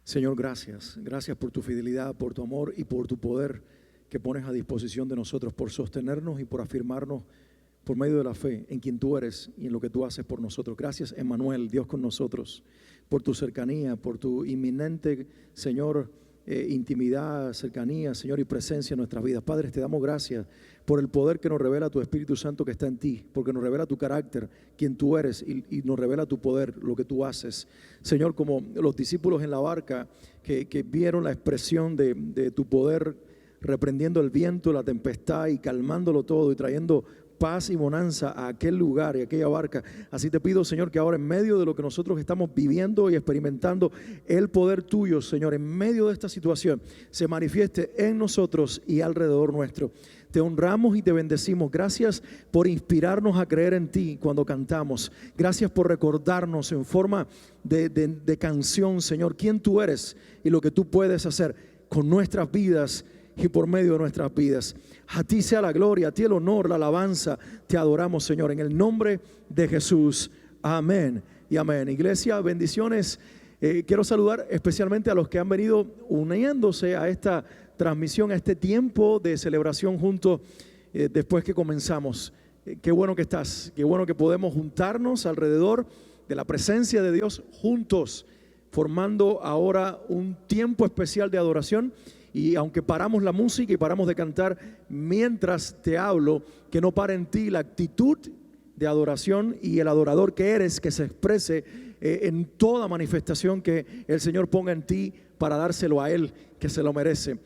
Señor, gracias. Gracias por tu fidelidad, por tu amor y por tu poder que pones a disposición de nosotros, por sostenernos y por afirmarnos por medio de la fe en quien tú eres y en lo que tú haces por nosotros. Gracias, Emmanuel, Dios con nosotros, por tu cercanía, por tu inminente, Señor, intimidad, cercanía, Señor, y presencia en nuestras vidas. Padre, te damos gracias por el poder que nos revela tu Espíritu Santo que está en ti, porque nos revela tu carácter, quien tú eres, y nos revela tu poder, lo que tú haces. Señor, como los discípulos en la barca que vieron la expresión de tu poder, reprendiendo el viento, la tempestad y calmándolo todo y trayendo paz y bonanza a aquel lugar y a aquella barca. Así te pido, Señor, que ahora en medio de lo que nosotros estamos viviendo y experimentando, el poder tuyo, Señor, en medio de esta situación, se manifieste en nosotros y alrededor nuestro. Te honramos y te bendecimos. Gracias por inspirarnos a creer en ti cuando cantamos. Gracias por recordarnos en forma de canción, Señor, quién tú eres y lo que tú puedes hacer con nuestras vidas y por medio de nuestras vidas. A ti sea la gloria, a ti el honor, la alabanza. Te adoramos, Señor, en el nombre de Jesús. Amén y amén. Iglesia, bendiciones. Quiero saludar especialmente a los que han venido uniéndose a esta transmisión, a este tiempo de celebración juntos después que comenzamos. Qué bueno que estás, qué bueno que podemos juntarnos alrededor de la presencia de Dios juntos, formando ahora un tiempo especial de adoración. Y aunque paramos la música y paramos de cantar, mientras te hablo, que no pare en ti la actitud de adoración y el adorador que eres, que se exprese en toda manifestación que el Señor ponga en ti para dárselo a Él, que se lo merece.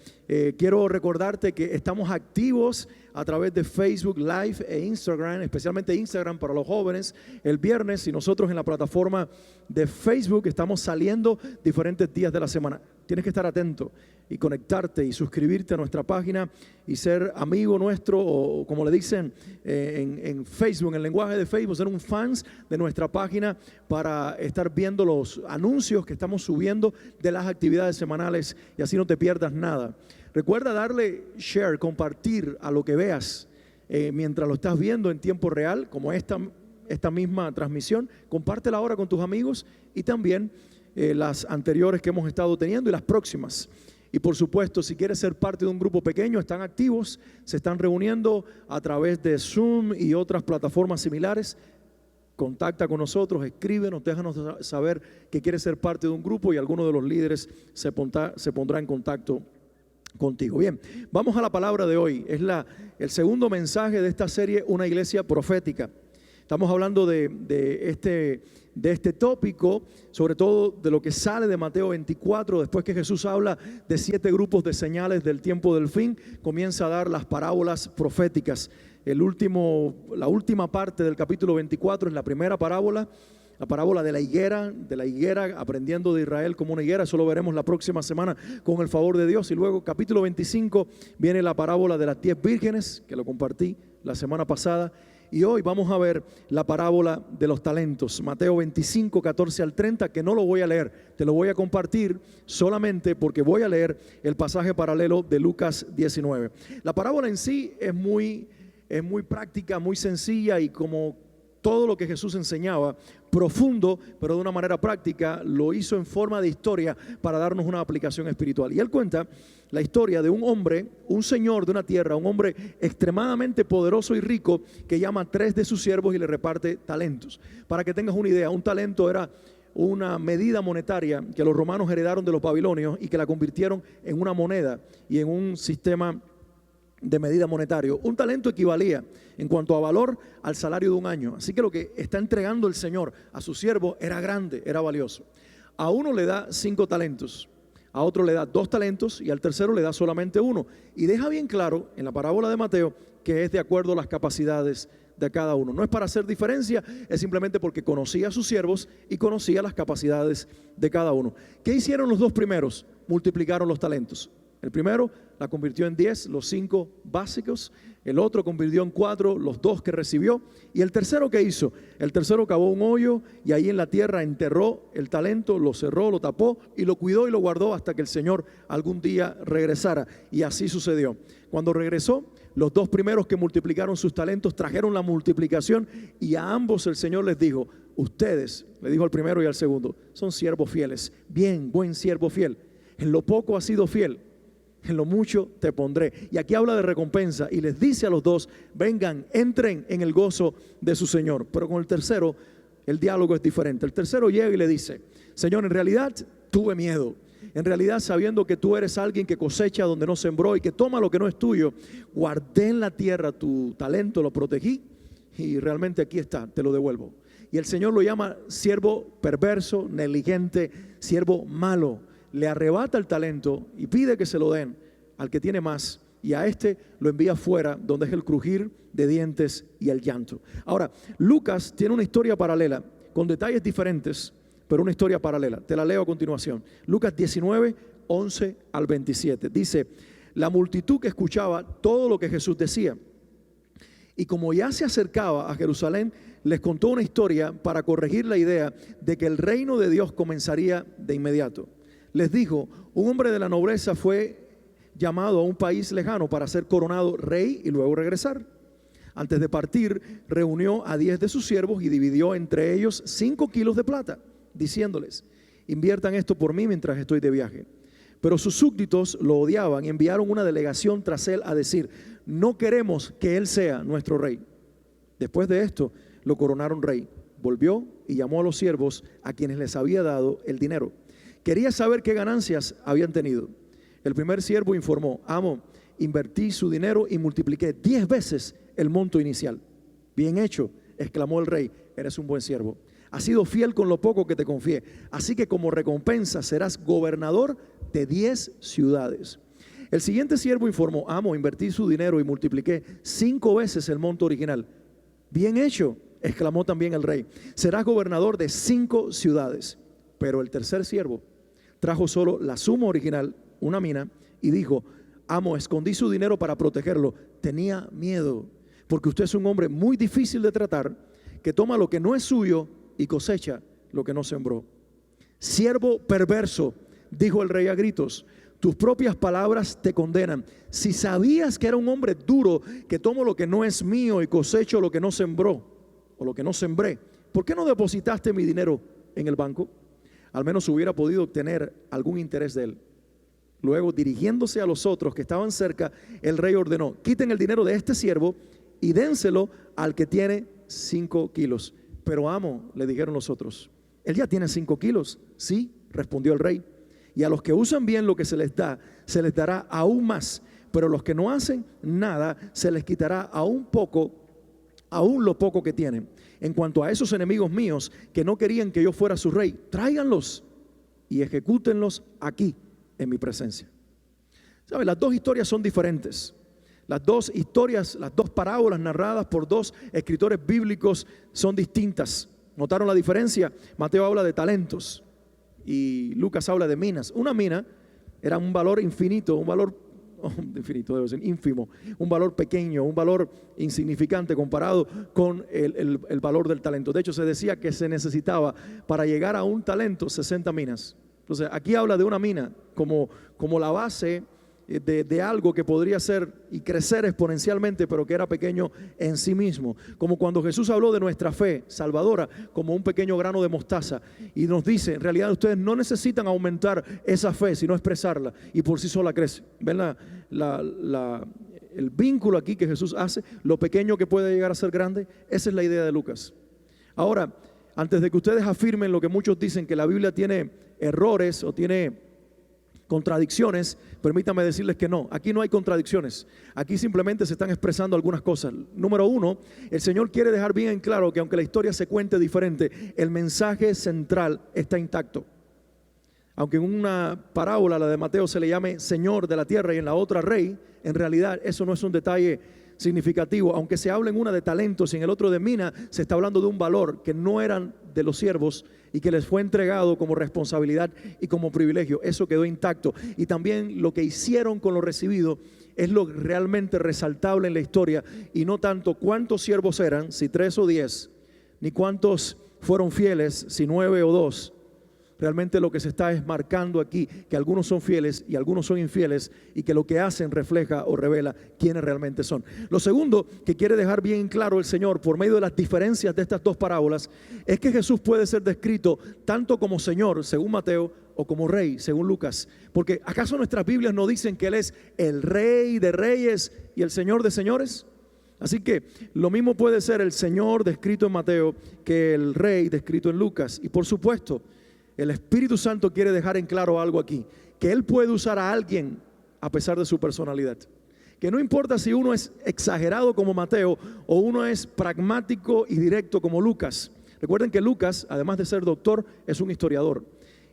Quiero recordarte que estamos activos a través de Facebook Live e Instagram, especialmente Instagram para los jóvenes. El viernes, y nosotros en la plataforma de Facebook estamos saliendo diferentes días de la semana. Tienes que estar atento y conectarte y suscribirte a nuestra página y ser amigo nuestro, o como le dicen en Facebook, en el lenguaje de Facebook, ser un fans de nuestra página para estar viendo los anuncios que estamos subiendo de las actividades semanales y así no te pierdas nada. Recuerda darle share, compartir a lo que veas mientras lo estás viendo en tiempo real, como esta misma transmisión. Compártela ahora con tus amigos y también las anteriores que hemos estado teniendo y las próximas. Y por supuesto, si quieres ser parte de un grupo pequeño, están activos, se están reuniendo a través de Zoom y otras plataformas similares. Contacta con nosotros, escríbenos, déjanos saber que quieres ser parte de un grupo y alguno de los líderes se pondrá en contacto contigo. Bien, vamos a la palabra de hoy. Es el segundo mensaje de esta serie, Una Iglesia Profética. Estamos hablando de este tópico, sobre todo de lo que sale de Mateo 24, después que Jesús habla de 7 grupos de señales del tiempo del fin, comienza a dar las parábolas proféticas. La última parte del capítulo 24 es la primera parábola, la parábola de la higuera, aprendiendo de Israel como una higuera. Eso lo veremos la próxima semana con el favor de Dios. Y luego capítulo 25 viene la parábola de las 10 vírgenes, que lo compartí la semana pasada. Y hoy vamos a ver la parábola de los talentos, Mateo 25, 14 al 30, que no lo voy a leer, te lo voy a compartir solamente porque voy a leer el pasaje paralelo de Lucas 19. La parábola en sí es muy práctica, muy sencilla, y como todo lo que Jesús enseñaba, profundo, pero de una manera práctica, lo hizo en forma de historia para darnos una aplicación espiritual. Y él cuenta la historia de un hombre, un señor de una tierra, un hombre extremadamente poderoso y rico, que llama a 3 de sus siervos y le reparte talentos. Para que tengas una idea, un talento era una medida monetaria que los romanos heredaron de los babilonios y que la convirtieron en una moneda y en un sistema de medida monetario. Un talento equivalía en cuanto a valor al salario de un año. Así que lo que está entregando el Señor a su siervo era grande, era valioso. A uno le da 5 talentos, a otro le da 2 talentos y al tercero le da solamente 1. Y deja bien claro en la parábola de Mateo que es de acuerdo a las capacidades de cada uno. No es para hacer diferencia, es simplemente porque conocía a sus siervos y conocía las capacidades de cada uno. ¿Qué hicieron los 2 primeros? Multiplicaron los talentos. El primero la convirtió en 10, los 5 básicos. El otro convirtió en 4, los 2 que recibió. Y el tercero, ¿qué hizo? El tercero cavó un hoyo y ahí en la tierra enterró el talento, lo cerró, lo tapó y lo cuidó y lo guardó hasta que el Señor algún día regresara. Y así sucedió. Cuando regresó, los 2 primeros que multiplicaron sus talentos trajeron la multiplicación y a ambos el Señor les dijo: ustedes, le dijo al primero y al segundo, son siervos fieles. Bien, buen siervo fiel. En lo poco has sido fiel, en lo mucho te pondré. Y aquí habla de recompensa y les dice a los dos, vengan, entren en el gozo de su Señor. Pero con el tercero, el diálogo es diferente. El tercero llega y le dice, Señor, en realidad tuve miedo. En realidad, sabiendo que tú eres alguien que cosecha donde no sembró y que toma lo que no es tuyo, guardé en la tierra tu talento, lo protegí y realmente aquí está, te lo devuelvo. Y el Señor lo llama siervo perverso, negligente, siervo malo. Le arrebata el talento y pide que se lo den al que tiene más, y a este lo envía fuera, donde es el crujir de dientes y el llanto. Ahora, Lucas tiene una historia paralela con detalles diferentes, pero una historia paralela. Te la leo a continuación. Lucas 19, 11 al 27. Dice, la multitud que escuchaba todo lo que Jesús decía, y como ya se acercaba a Jerusalén, les contó una historia para corregir la idea de que el reino de Dios comenzaría de inmediato. Les dijo, un hombre de la nobleza fue llamado a un país lejano para ser coronado rey y luego regresar. Antes de partir, reunió a 10 de sus siervos y dividió entre ellos 5 kilos de plata, diciéndoles, inviertan esto por mí mientras estoy de viaje. Pero sus súbditos lo odiaban y enviaron una delegación tras él a decir, no queremos que él sea nuestro rey. Después de esto, lo coronaron rey. Volvió y llamó a los siervos a quienes les había dado el dinero. Quería saber qué ganancias habían tenido. El primer siervo informó, amo, invertí su dinero y multipliqué 10 veces el monto inicial. Bien hecho, exclamó el rey, eres un buen siervo. Has sido fiel con lo poco que te confié, así que como recompensa serás gobernador de 10 ciudades. El siguiente siervo informó, amo, invertí su dinero y multipliqué 5 veces el monto original. Bien hecho, exclamó también el rey, serás gobernador de 5 ciudades. Pero el tercer siervo trajo solo la suma original, una mina, y dijo, amo, escondí su dinero para protegerlo. Tenía miedo, porque usted es un hombre muy difícil de tratar, que toma lo que no es suyo y cosecha lo que no sembró. Siervo perverso, dijo el rey a gritos, tus propias palabras te condenan. Si sabías que era un hombre duro, que tomo lo que no es mío y cosecho lo que no sembró, o lo que no sembré, ¿por qué no depositaste mi dinero en el banco? Al menos hubiera podido obtener algún interés de él. Luego, dirigiéndose a los otros que estaban cerca, el rey ordenó, quiten el dinero de este siervo y dénselo al que tiene 5 kilos. Pero amo, le dijeron los otros, él ya tiene 5 kilos. Sí, respondió el rey. Y a los que usan bien lo que se les da, se les dará aún más. Pero a los que no hacen nada, se les quitará aún lo poco que tienen. En cuanto a esos enemigos míos que no querían que yo fuera su rey, tráiganlos y ejecútenlos aquí en mi presencia. ¿Sabe? Las dos historias son diferentes. Las dos historias, las dos parábolas narradas por dos escritores bíblicos son distintas. ¿Notaron la diferencia? Mateo habla de talentos y Lucas habla de minas. Una mina era un valor infinito, un valor infinito, debe ser ínfimo, un valor pequeño, un valor insignificante comparado con el valor del talento. De hecho, se decía que se necesitaba para llegar a un talento 60 minas. Entonces, aquí habla de una mina como la base de algo que podría ser y crecer exponencialmente, pero que era pequeño en sí mismo. Como cuando Jesús habló de nuestra fe salvadora como un pequeño grano de mostaza y nos dice, en realidad ustedes no necesitan aumentar esa fe, sino expresarla y por sí sola crece. ¿Ven el vínculo aquí que Jesús hace? Lo pequeño que puede llegar a ser grande. Esa es la idea de Lucas. Ahora, antes de que ustedes afirmen lo que muchos dicen, que la Biblia tiene errores o tiene contradicciones, permítame decirles que no, aquí no hay contradicciones, aquí simplemente se están expresando algunas cosas. Número uno, el Señor quiere dejar bien en claro que aunque la historia se cuente diferente, el mensaje central está intacto. Aunque en una parábola, la de Mateo, se le llame Señor de la tierra y en la otra Rey, en realidad eso no es un detalle significativo. Aunque se habla en una de talentos y en el otro de mina, se está hablando de un valor que no eran de los siervos y que les fue entregado como responsabilidad y como privilegio. Eso quedó intacto. Y también lo que hicieron con lo recibido es lo realmente resaltable en la historia, y no tanto cuántos siervos eran, si 3 o 10, ni cuántos fueron fieles, si 9 o 2, Realmente lo que se está es marcando aquí que algunos son fieles y algunos son infieles, y que lo que hacen refleja o revela quiénes realmente son. Lo segundo que quiere dejar bien claro el Señor por medio de las diferencias de estas dos parábolas es que Jesús puede ser descrito tanto como Señor, según Mateo, o como Rey, según Lucas. Porque ¿acaso nuestras Biblias no dicen que Él es el Rey de reyes y el Señor de señores? Así que lo mismo puede ser el Señor descrito en Mateo que el Rey descrito en Lucas. Y por supuesto, el Espíritu Santo quiere dejar en claro algo aquí, que Él puede usar a alguien a pesar de su personalidad. Que no importa si uno es exagerado como Mateo o uno es pragmático y directo como Lucas. Recuerden que Lucas, además de ser doctor, es un historiador.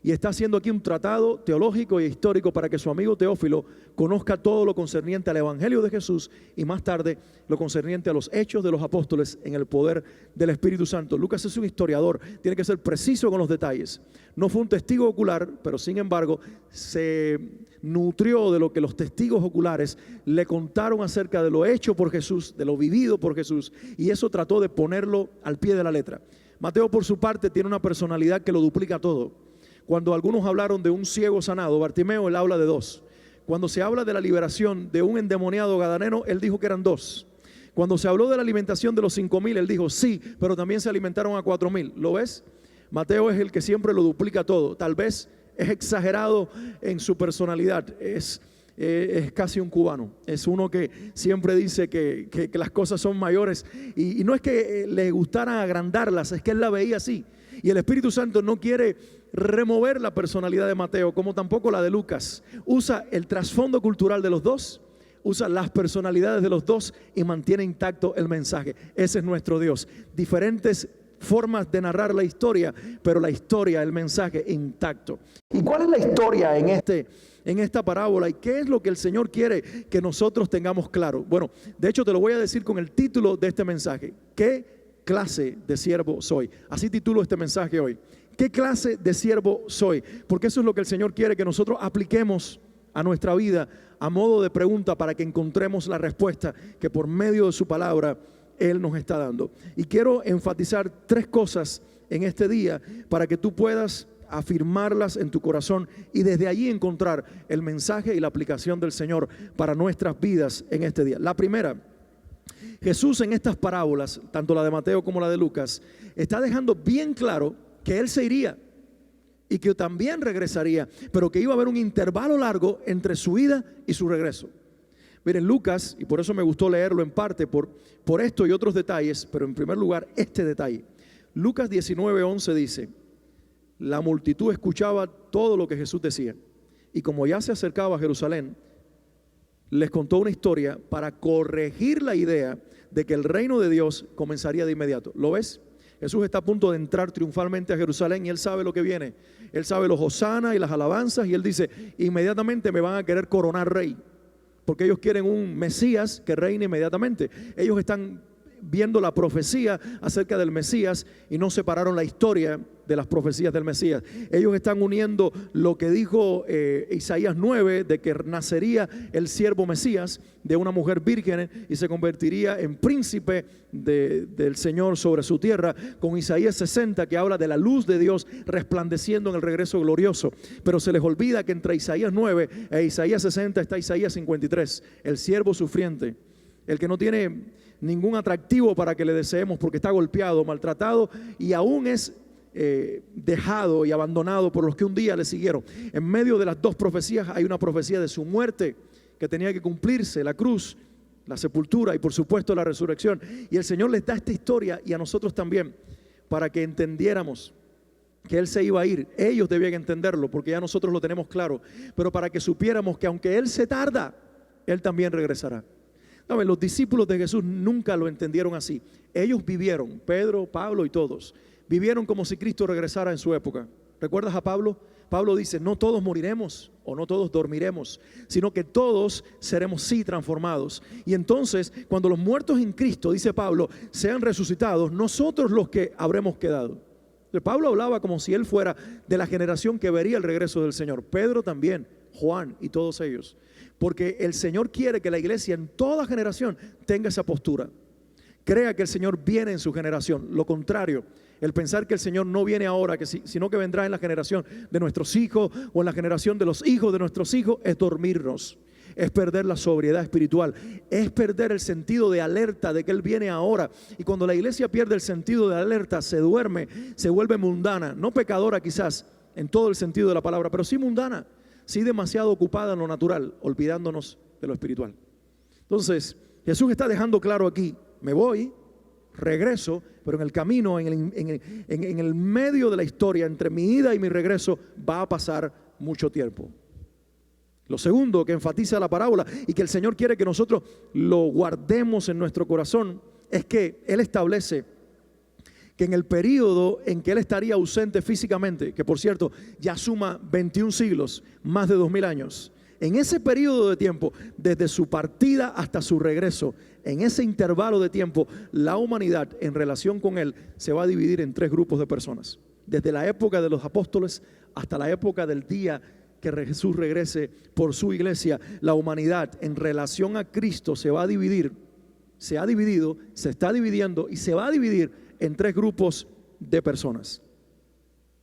Y está haciendo aquí un tratado teológico e histórico para que su amigo Teófilo conozca todo lo concerniente al Evangelio de Jesús y más tarde lo concerniente a los hechos de los apóstoles en el poder del Espíritu Santo. Lucas es un historiador, tiene que ser preciso con los detalles. No fue un testigo ocular, pero sin embargo se nutrió de lo que los testigos oculares le contaron acerca de lo hecho por Jesús, de lo vivido por Jesús, y eso trató de ponerlo al pie de la letra. Mateo, por su parte, tiene una personalidad que lo duplica todo. Cuando algunos hablaron de un ciego sanado, Bartimeo, él habla de dos. Cuando se habla de la liberación de un endemoniado gadareno, él dijo que eran dos. Cuando se habló de la alimentación de los 5,000, él dijo sí, pero también se alimentaron a 4,000. ¿Lo ves? Mateo es el que siempre lo duplica todo. Tal vez es exagerado en su personalidad. Es casi un cubano. Es uno que siempre dice que las cosas son mayores. Y no es que le gustara agrandarlas, es que él la veía así. Y el Espíritu Santo no quiere remover la personalidad de Mateo, como tampoco la de Lucas. Usa el trasfondo cultural de los dos, usa las personalidades de los dos y mantiene intacto el mensaje. Ese es nuestro Dios. Diferentes formas de narrar la historia, pero la historia, el mensaje intacto. ¿Y cuál es la historia en esta parábola? ¿Y qué es lo que el Señor quiere que nosotros tengamos claro? Bueno, de hecho te lo voy a decir con el título de este mensaje. ¿Qué clase de siervo soy? Así titulo este mensaje hoy. ¿Qué clase de siervo soy? Porque eso es lo que el Señor quiere que nosotros apliquemos a nuestra vida a modo de pregunta para que encontremos la respuesta que por medio de su palabra Él nos está dando. Y quiero enfatizar 3 cosas en este día para que tú puedas afirmarlas en tu corazón y desde allí encontrar el mensaje y la aplicación del Señor para nuestras vidas en este día. La primera, Jesús en estas parábolas, tanto la de Mateo como la de Lucas, está dejando bien claro que Él se iría y que también regresaría, pero que iba a haber un intervalo largo entre su ida y su regreso. Miren, Lucas, y por eso me gustó leerlo en parte por esto y otros detalles, pero en primer lugar este detalle. Lucas 19:11 dice: la multitud escuchaba todo lo que Jesús decía, y como ya se acercaba a Jerusalén, les contó una historia para corregir la idea de que el reino de Dios comenzaría de inmediato. ¿Lo ves? Jesús está a punto de entrar triunfalmente a Jerusalén y Él sabe lo que viene. Él sabe los hosanas y las alabanzas, y Él dice: inmediatamente me van a querer coronar rey, porque ellos quieren un Mesías que reine inmediatamente. Ellos están viendo la profecía acerca del Mesías y no separaron la historia de las profecías del Mesías. Ellos están uniendo lo que dijo Isaías 9, de que nacería el siervo Mesías de una mujer virgen y se convertiría en príncipe del Señor sobre su tierra, con Isaías 60, que habla de la luz de Dios resplandeciendo en el regreso glorioso. Pero se les olvida que entre Isaías 9 e Isaías 60 está Isaías 53, el siervo sufriente, el que no tiene ningún atractivo para que le deseemos, porque está golpeado, maltratado y aún es dejado y abandonado por los que un día le siguieron. En medio de las dos profecías hay una profecía de su muerte que tenía que cumplirse: la cruz, la sepultura y por supuesto la resurrección. Y el Señor les da esta historia, y a nosotros también, para que entendiéramos que Él se iba a ir. Ellos debían entenderlo porque ya nosotros lo tenemos claro, pero para que supiéramos que aunque Él se tarda, Él también regresará. ¿Saben? Los discípulos de Jesús nunca lo entendieron así. Ellos vivieron, Pedro, Pablo y todos, vivieron como si Cristo regresara en su época. ¿Recuerdas a Pablo? Pablo dice: no todos moriremos o no todos dormiremos, sino que todos seremos sí transformados. Y entonces, cuando los muertos en Cristo, dice Pablo, sean resucitados, nosotros los que habremos quedado. Pablo hablaba como si él fuera de la generación que vería el regreso del Señor. Pedro también, Juan y todos ellos. Porque el Señor quiere que la iglesia en toda generación tenga esa postura. Crea que el Señor viene en su generación. Lo contrario El pensar que el Señor no viene ahora, sino que vendrá en la generación de nuestros hijos o en la generación de los hijos de nuestros hijos, es dormirnos. Es perder la sobriedad espiritual, es perder el sentido de alerta de que Él viene ahora. Y cuando la iglesia pierde el sentido de alerta, se duerme, se vuelve mundana, no pecadora quizás en todo el sentido de la palabra, pero sí mundana, sí demasiado ocupada en lo natural, olvidándonos de lo espiritual. Entonces Jesús está dejando claro aquí: me voy, regreso, pero en el camino, en el medio de la historia, entre mi ida y mi regreso, va a pasar mucho tiempo. Lo segundo que enfatiza la parábola y que el Señor quiere que nosotros lo guardemos en nuestro corazón es que Él establece que en el periodo en que Él estaría ausente físicamente, que por cierto ya suma 21 siglos, más de 2000 años, en ese periodo de tiempo, desde su partida hasta su regreso, en ese intervalo de tiempo, la humanidad en relación con Él se va a dividir en 3 grupos de personas. Desde la época de los apóstoles hasta la época del día que Jesús regrese por su iglesia, la humanidad en relación a Cristo se va a dividir, se ha dividido, se está dividiendo y se va a dividir en 3 grupos de personas.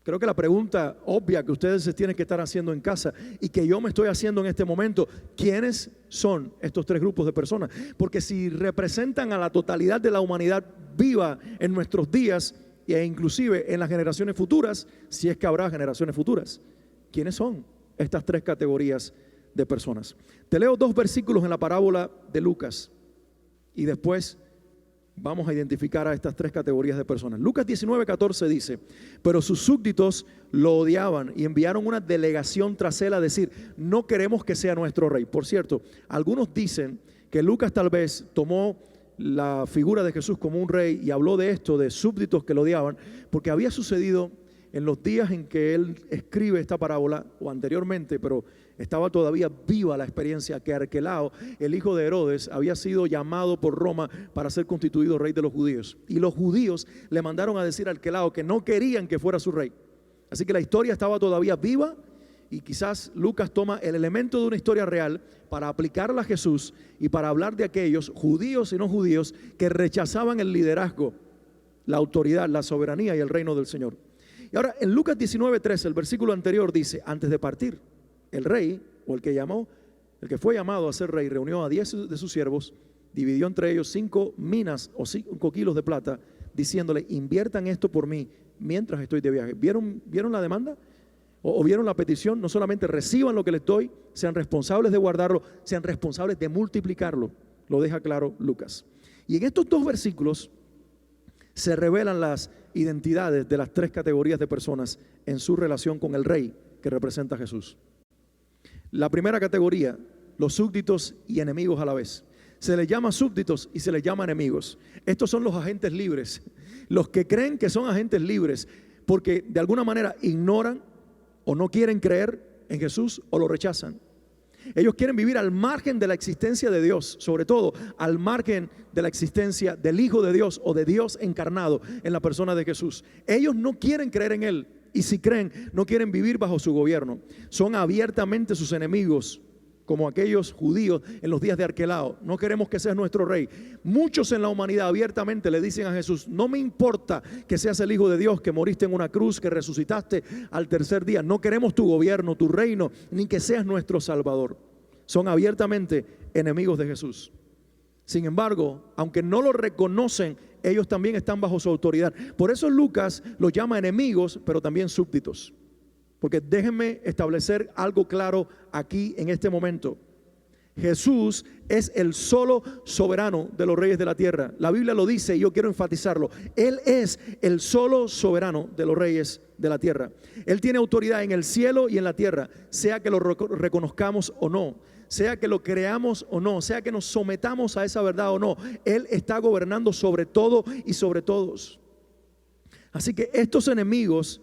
Creo que la pregunta obvia que ustedes se tienen que estar haciendo en casa y que yo me estoy haciendo en este momento: ¿quiénes son estos 3 grupos de personas? Porque si representan a la totalidad de la humanidad viva en nuestros días e inclusive en las generaciones futuras, si es que habrá generaciones futuras, ¿quiénes son estas 3 categorías de personas? Te leo 2 versículos en la parábola de Lucas y después vamos a identificar a estas 3 categorías de personas. Lucas 19:14 dice: pero sus súbditos lo odiaban y enviaron una delegación tras él a decir: no queremos que sea nuestro rey. Por cierto, algunos dicen que Lucas tal vez tomó la figura de Jesús como un rey y habló de esto, de súbditos que lo odiaban, porque había sucedido en los días en que él escribe esta parábola, o anteriormente, pero estaba todavía viva la experiencia, que Arquelao, el hijo de Herodes, había sido llamado por Roma para ser constituido rey de los judíos. Y los judíos le mandaron a decir a Arquelao que no querían que fuera su rey. Así que la historia estaba todavía viva y quizás Lucas toma el elemento de una historia real para aplicarla a Jesús y para hablar de aquellos judíos y no judíos que rechazaban el liderazgo, la autoridad, la soberanía y el reino del Señor. Y ahora en Lucas 19:13, el versículo anterior dice: antes de partir, el rey, o el que fue llamado a ser rey, reunió a 10 de sus siervos, dividió entre ellos 5 minas o 5 kilos de plata, diciéndole: inviertan esto por mí mientras estoy de viaje. ¿Vieron la demanda? ¿O vieron la petición? No solamente reciban lo que les doy, sean responsables de guardarlo, sean responsables de multiplicarlo. Lo deja claro Lucas. Y en estos 2 versículos se revelan las identidades de las 3 categorías de personas en su relación con el rey que representa a Jesús. La primera categoría, los súbditos y enemigos a la vez. Se les llama súbditos y se les llama enemigos. Estos son los agentes libres, los que creen que son agentes libres porque de alguna manera ignoran o no quieren creer en Jesús o lo rechazan. Ellos quieren vivir al margen de la existencia de Dios, sobre todo al margen de la existencia del Hijo de Dios o de Dios encarnado en la persona de Jesús. Ellos no quieren creer en Él y si creen, no quieren vivir bajo su gobierno. Son abiertamente sus enemigos, como aquellos judíos en los días de Arquelao. No queremos que seas nuestro rey. Muchos en la humanidad abiertamente le dicen a Jesús: no me importa que seas el Hijo de Dios, que moriste en una cruz, que resucitaste al tercer día. No queremos tu gobierno, tu reino, ni que seas nuestro Salvador. Son abiertamente enemigos de Jesús. Sin embargo, aunque no lo reconocen, ellos también están bajo su autoridad. Por eso Lucas los llama enemigos, pero también súbditos. Porque déjenme establecer algo claro aquí en este momento. Jesús es el solo soberano de los reyes de la tierra. La Biblia lo dice y yo quiero enfatizarlo. Él es el solo soberano de los reyes de la tierra. Él tiene autoridad en el cielo y en la tierra, sea que lo reconozcamos o no, sea que lo creamos o no, sea que nos sometamos a esa verdad o no. Él está gobernando sobre todo y sobre todos. Así que estos enemigos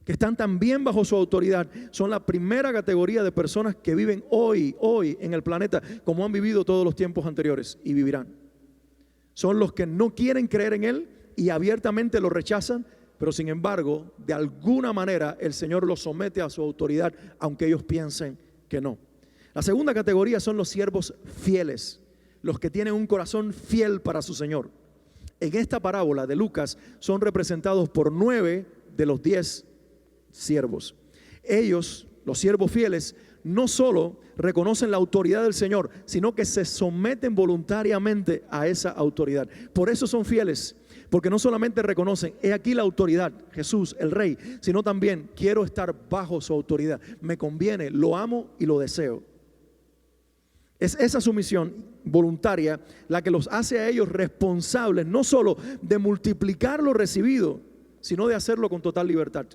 que están también bajo su autoridad son la primera categoría de personas que viven hoy en el planeta como han vivido todos los tiempos anteriores y vivirán. Son los que no quieren creer en Él y abiertamente lo rechazan, pero sin embargo, de alguna manera el Señor los somete a su autoridad, aunque ellos piensen que no. La segunda categoría son los siervos fieles, los que tienen un corazón fiel para su Señor. en esta parábola de Lucas son representados por 9 de los 10 siervos. Ellos, los siervos fieles, no solo reconocen la autoridad del Señor, sino que se someten voluntariamente a esa autoridad. Por eso son fieles, porque no solamente reconocen, he aquí la autoridad, Jesús, el Rey, sino también quiero estar bajo su autoridad. Me conviene, lo amo y lo deseo. Es esa sumisión voluntaria la que los hace a ellos responsables, no solo de multiplicar lo recibido, sino de hacerlo con total libertad.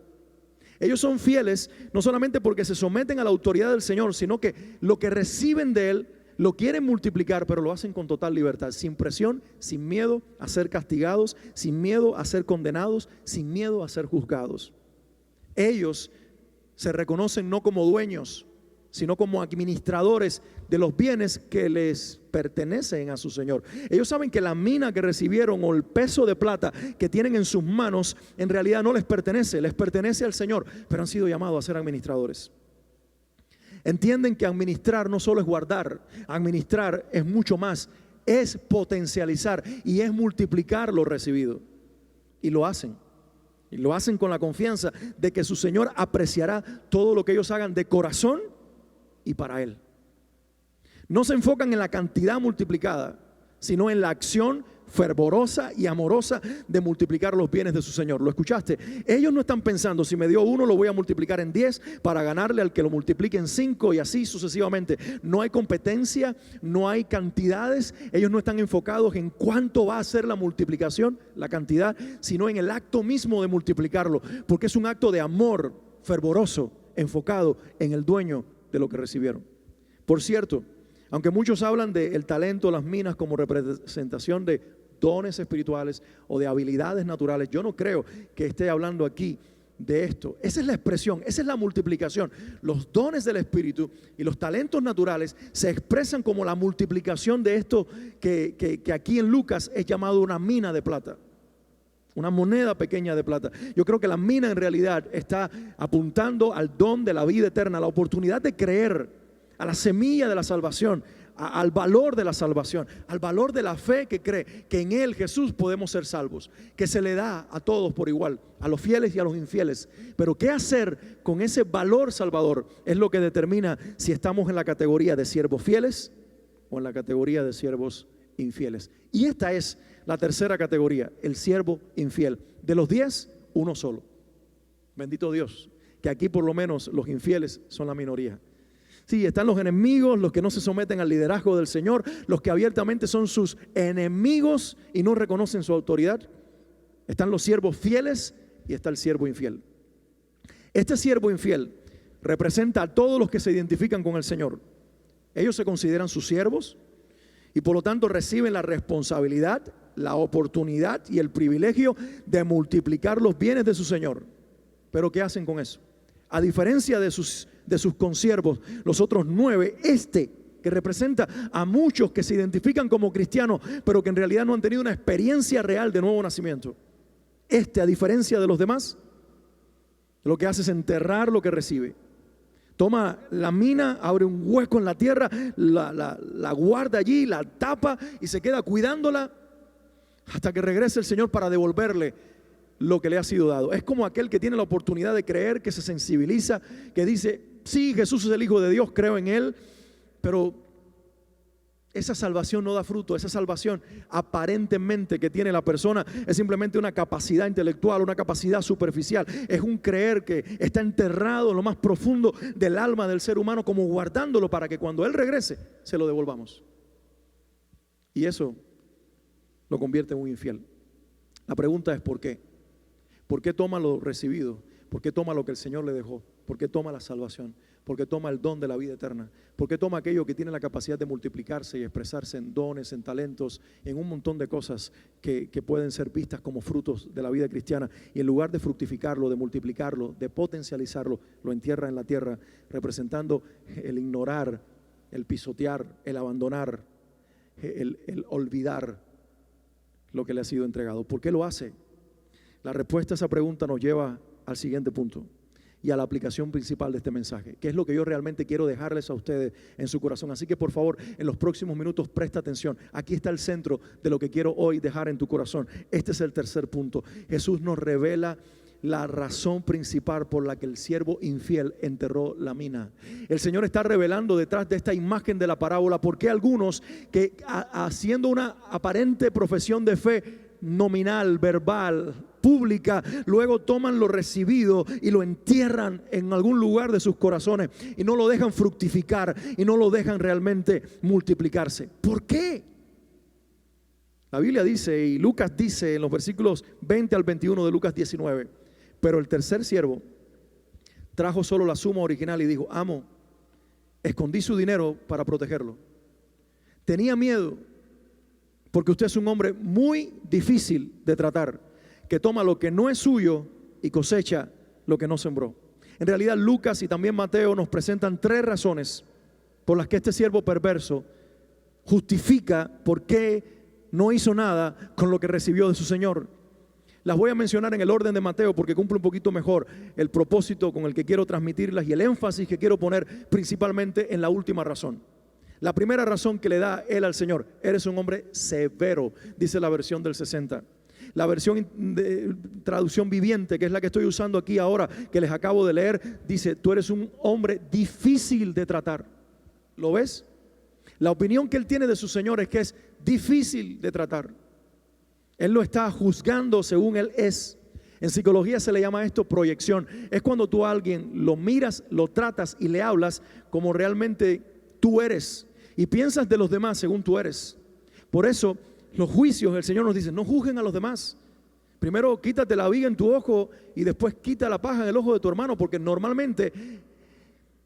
Ellos son fieles no solamente porque se someten a la autoridad del Señor, sino que lo que reciben de Él lo quieren multiplicar, pero lo hacen con total libertad, sin presión, sin miedo a ser castigados, sin miedo a ser condenados, sin miedo a ser juzgados. Ellos se reconocen no como dueños, sino como administradores de los bienes que les pertenecen a su Señor. Ellos saben que la mina que recibieron o el peso de plata que tienen en sus manos en realidad no les pertenece al Señor, pero han sido llamados a ser administradores. Entienden que administrar no solo es guardar, administrar es mucho más, es potencializar y es multiplicar lo recibido. Y lo hacen. Y lo hacen con la confianza de que su Señor apreciará todo lo que ellos hagan de corazón y para Él. No se enfocan en la cantidad multiplicada, sino en la acción fervorosa y amorosa de multiplicar los bienes de su Señor. ¿Lo escuchaste? Ellos no están pensando, si me dio 1 lo voy a multiplicar en 10 para ganarle al que lo multiplique en 5 y así sucesivamente. No hay competencia, no hay cantidades. Ellos no están enfocados en cuánto va a ser la multiplicación, la cantidad, sino en el acto mismo de multiplicarlo, porque es un acto de amor fervoroso, enfocado en el dueño de lo que recibieron. Por cierto, aunque muchos hablan del talento, las minas como representación de dones espirituales o de habilidades naturales, yo no creo que esté hablando aquí de esto. Esa es la expresión, esa es la multiplicación. Los dones del Espíritu y los talentos naturales se expresan como la multiplicación de esto que aquí en Lucas es llamado una mina de plata. Una moneda pequeña de plata. Yo creo que la mina en realidad está apuntando al don de la vida eterna, a la oportunidad de creer, a la semilla de la salvación, al valor de la salvación, al valor de la fe que cree que en Él, Jesús, podemos ser salvos, que se le da a todos por igual, a los fieles y a los infieles. Pero ¿qué hacer con ese valor salvador? Es lo que determina si estamos en la categoría de siervos fieles o en la categoría de siervos infieles. Y esta es la tercera categoría, el siervo infiel. De los 10, uno solo. Bendito Dios, que aquí por lo menos los infieles son la minoría. Sí, están los enemigos, los que no se someten al liderazgo del Señor, los que abiertamente son sus enemigos y no reconocen su autoridad. Están los siervos fieles y está el siervo infiel. Este siervo infiel representa a todos los que se identifican con el Señor. Ellos se consideran sus siervos y por lo tanto reciben la responsabilidad, la oportunidad y el privilegio de multiplicar los bienes de su Señor. Pero ¿qué hacen con eso? A diferencia de sus consiervos, los otros 9, que representa a muchos que se identifican como cristianos, pero que en realidad no han tenido una experiencia real de nuevo nacimiento. A diferencia de los demás, lo que hace es enterrar lo que recibe. Toma la mina, abre un hueco en la tierra, la guarda allí, la tapa y se queda cuidándola hasta que regrese el Señor para devolverle lo que le ha sido dado. Es como aquel que tiene la oportunidad de creer, que se sensibiliza, que dice, sí, Jesús es el Hijo de Dios, creo en Él, pero esa salvación no da fruto. Esa salvación aparentemente que tiene la persona es simplemente una capacidad intelectual, una capacidad superficial. Es un creer que está enterrado en lo más profundo del alma del ser humano, como guardándolo para que cuando Él regrese se lo devolvamos. Y eso lo convierte en un infiel. La pregunta es ¿por qué? ¿Por qué toma lo recibido? ¿Por qué toma lo que el Señor le dejó? ¿Por qué toma la salvación? ¿Por qué toma el don de la vida eterna? ¿Por qué toma aquello que tiene la capacidad de multiplicarse y expresarse en dones, en talentos, en un montón de cosas que pueden ser vistas como frutos de la vida cristiana? Y en lugar de fructificarlo, de multiplicarlo, de potencializarlo, lo entierra en la tierra, representando el ignorar, el pisotear, el abandonar, el olvidar lo que le ha sido entregado. ¿Por qué lo hace? La respuesta a esa pregunta nos lleva al siguiente punto, y a la aplicación principal de este mensaje, que es lo que yo realmente quiero dejarles a ustedes en su corazón. Así que por favor, en los próximos minutos presta atención. Aquí está el centro de lo que quiero hoy dejar en tu corazón. Este es el tercer punto. Jesús nos revela la razón principal por la que el siervo infiel enterró la mina. El Señor está revelando detrás de esta imagen de la parábola por qué algunos que haciendo una aparente profesión de fe nominal, verbal, pública, luego toman lo recibido y lo entierran en algún lugar de sus corazones y no lo dejan fructificar y no lo dejan realmente multiplicarse. ¿Por qué? La Biblia dice, y Lucas dice en los versículos 20 al 21 de Lucas 19, pero el tercer siervo trajo solo la suma original y dijo: amo, escondí su dinero para protegerlo. Tenía miedo porque usted es un hombre muy difícil de tratar, que toma lo que no es suyo y cosecha lo que no sembró. En realidad Lucas y también Mateo nos presentan tres razones por las que este siervo perverso justifica por qué no hizo nada con lo que recibió de su Señor. Las voy a mencionar en el orden de Mateo porque cumple un poquito mejor el propósito con el que quiero transmitirlas y el énfasis que quiero poner principalmente en la última razón. La primera razón que le da él al Señor: eres un hombre severo, dice la versión del 60. La versión de traducción viviente, que es la que estoy usando aquí ahora, que les acabo de leer, dice: tú eres un hombre difícil de tratar. ¿Lo ves? La opinión que él tiene de su Señor es que es difícil de tratar. Él lo está juzgando según él es. En psicología se le llama esto proyección. Es cuando tú a alguien lo miras, lo tratas y le hablas como realmente tú eres, y piensas de los demás según tú eres. Por eso los juicios, el Señor nos dice: no juzguen a los demás. Primero quítate la viga en tu ojo y después quita la paja en el ojo de tu hermano, porque normalmente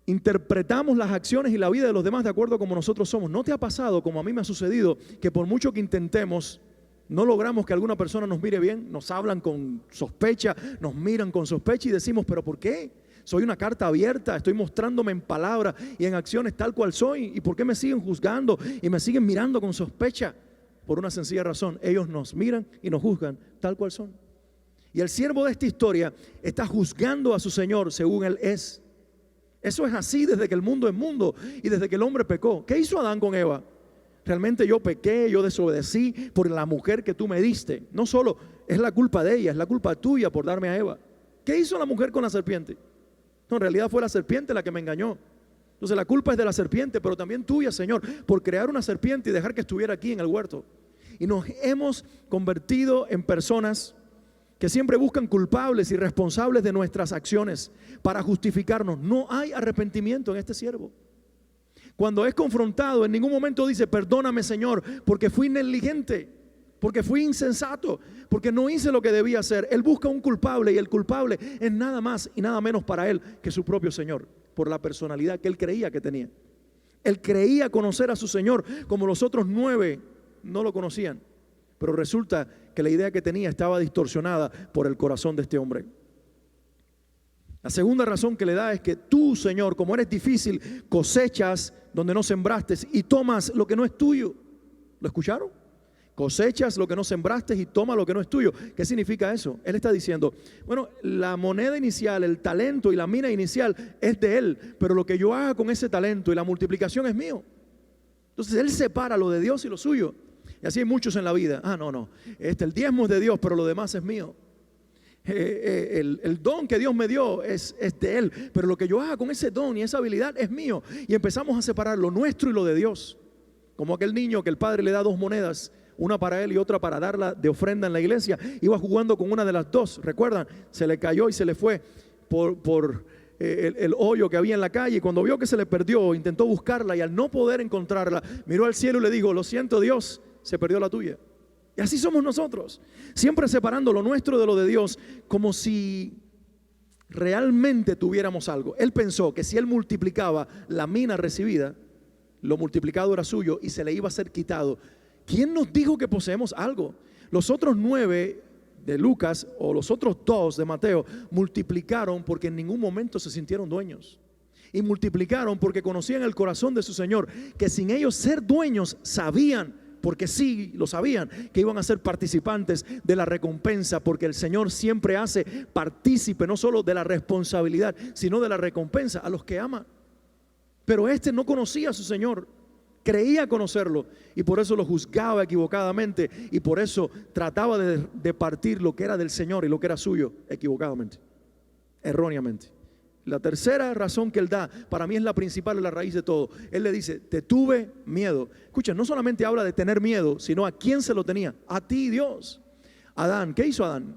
interpretamos las acciones y la vida de los demás de acuerdo a como nosotros somos. ¿No te ha pasado, como a mí me ha sucedido, que por mucho que intentemos, no logramos que alguna persona nos mire bien? Nos hablan con sospecha, nos miran con sospecha y decimos: ¿pero por qué? Soy una carta abierta, estoy mostrándome en palabras y en acciones tal cual soy. ¿Y por qué me siguen juzgando y me siguen mirando con sospecha? Por una sencilla razón: ellos nos miran y nos juzgan tal cual son. Y el siervo de esta historia está juzgando a su Señor según él es. Eso es así desde que el mundo es mundo y desde que el hombre pecó. ¿Qué hizo Adán con Eva? Realmente yo pequé, yo desobedecí por la mujer que tú me diste. No solo es la culpa de ella, es la culpa tuya por darme a Eva. ¿Qué hizo la mujer con la serpiente? No, en realidad fue la serpiente la que me engañó. Entonces la culpa es de la serpiente, pero también tuya, Señor, por crear una serpiente y dejar que estuviera aquí en el huerto. Y nos hemos convertido en personas que siempre buscan culpables y responsables de nuestras acciones para justificarnos. No hay arrepentimiento en este siervo. Cuando es confrontado, en ningún momento dice: perdóname, Señor, porque fui negligente, porque fui insensato, porque no hice lo que debía hacer. Él busca un culpable, y el culpable es nada más y nada menos para él que su propio Señor, por la personalidad que él creía que tenía. Él creía conocer a su Señor como los otros 9 no lo conocían, pero resulta que la idea que tenía estaba distorsionada por el corazón de este hombre. La segunda razón que le da es que tú, Señor, como eres difícil, cosechas donde no sembraste y tomas lo que no es tuyo. ¿Lo escucharon? Cosechas lo que no sembraste y toma lo que no es tuyo. ¿Qué significa eso? Él está diciendo: bueno, la moneda inicial, el talento y la mina inicial es de él, pero lo que yo haga con ese talento y la multiplicación es mío. Entonces él separa lo de Dios y lo suyo. Y así hay muchos en la vida. El diezmo es de Dios, pero lo demás es mío. El don que Dios me dio es de él, pero lo que yo haga con ese don y esa habilidad es mío. Y empezamos a separar lo nuestro y lo de Dios, como aquel niño que el padre le da 2 monedas, una para él y otra para darla de ofrenda en la iglesia. Iba jugando con una de las 2, ¿recuerdan? Se le cayó y se le fue por el hoyo que había en la calle, y cuando vio que se le perdió, intentó buscarla, y al no poder encontrarla, miró al cielo y le dijo: lo siento, Dios, se perdió la tuya. Y así somos nosotros, siempre separando lo nuestro de lo de Dios, como si realmente tuviéramos algo. Él pensó que si él multiplicaba la mina recibida, lo multiplicado era suyo y se le iba a ser quitado. ¿Quién nos dijo que poseemos algo? Los otros 9 de Lucas o los otros 2 de Mateo multiplicaron porque en ningún momento se sintieron dueños. Y multiplicaron porque conocían el corazón de su Señor, que sin ellos ser dueños sabían porque sí, lo sabían, que iban a ser participantes de la recompensa, porque el Señor siempre hace partícipe no solo de la responsabilidad, sino de la recompensa a los que ama. Pero este no conocía a su Señor, creía conocerlo y por eso lo juzgaba equivocadamente y por eso trataba de partir lo que era del Señor y lo que era suyo equivocadamente, erróneamente. La tercera razón que él da, para mí es la principal, es la raíz de todo. Él le dice, te tuve miedo. Escucha, no solamente habla de tener miedo, sino a quién se lo tenía, a ti, Dios. Adán, ¿qué hizo Adán?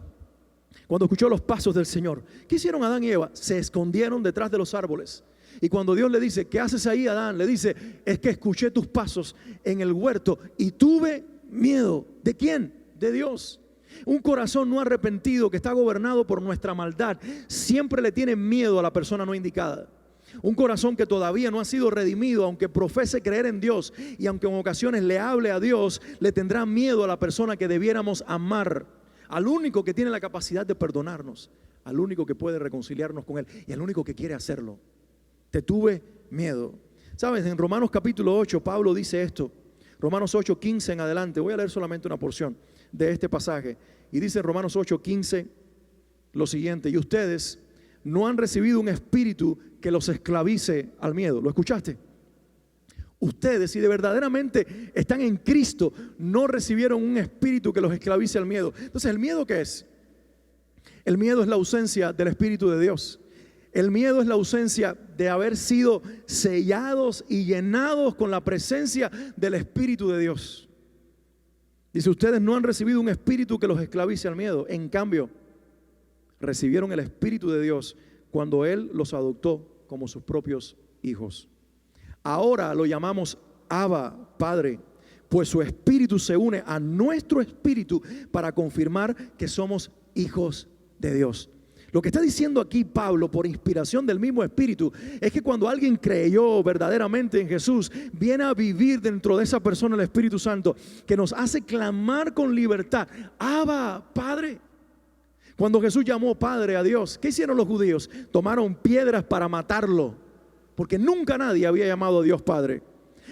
Cuando escuchó los pasos del Señor, ¿qué hicieron Adán y Eva? Se escondieron detrás de los árboles. Y cuando Dios le dice, ¿qué haces ahí, Adán? Le dice, es que escuché tus pasos en el huerto y tuve miedo. ¿De quién? De Dios. Un corazón no arrepentido que está gobernado por nuestra maldad siempre le tiene miedo a la persona no indicada. Un corazón que todavía no ha sido redimido, aunque profese creer en Dios y aunque en ocasiones le hable a Dios, le tendrá miedo a la persona que debiéramos amar, al único que tiene la capacidad de perdonarnos, al único que puede reconciliarnos con Él y al único que quiere hacerlo. Te tuve miedo. Sabes, en Romanos capítulo 8 Pablo dice esto, Romanos 8:15 en adelante. Voy a leer solamente una porción de este pasaje y dice en Romanos 8:15 lo siguiente: y ustedes no han recibido un espíritu que los esclavice al miedo. ¿Lo escuchaste? Ustedes, si de verdaderamente están en Cristo, no recibieron un espíritu que los esclavice al miedo. Entonces, ¿el miedo qué es? El miedo es la ausencia del Espíritu de Dios. El miedo es la ausencia de haber sido sellados y llenados con la presencia del Espíritu de Dios. Dice, ustedes no han recibido un espíritu que los esclavice al miedo. En cambio, recibieron el Espíritu de Dios cuando Él los adoptó como sus propios hijos. Ahora lo llamamos Abba, Padre, pues su Espíritu se une a nuestro espíritu para confirmar que somos hijos de Dios. Lo que está diciendo aquí Pablo, por inspiración del mismo Espíritu, es que cuando alguien creyó verdaderamente en Jesús, viene a vivir dentro de esa persona el Espíritu Santo, que nos hace clamar con libertad, Abba, Padre. Cuando Jesús llamó Padre a Dios, ¿qué hicieron los judíos? Tomaron piedras para matarlo, porque nunca nadie había llamado a Dios Padre.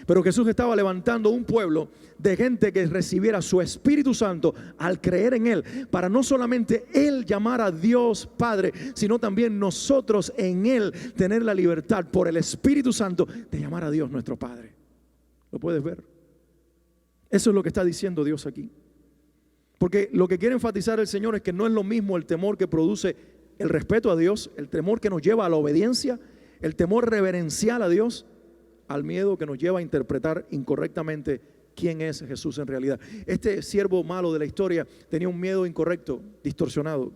Pero Jesús estaba levantando un pueblo de gente que recibiera su Espíritu Santo al creer en Él, para no solamente Él llamar a Dios Padre, sino también nosotros en Él tener la libertad por el Espíritu Santo de llamar a Dios nuestro Padre. ¿Lo puedes ver? Eso es lo que está diciendo Dios aquí. Porque lo que quiere enfatizar el Señor es que no es lo mismo el temor que produce el respeto a Dios, el temor que nos lleva a la obediencia, el temor reverencial a Dios, al miedo que nos lleva a interpretar incorrectamente quién es Jesús en realidad. Este siervo malo de la historia tenía un miedo incorrecto, distorsionado.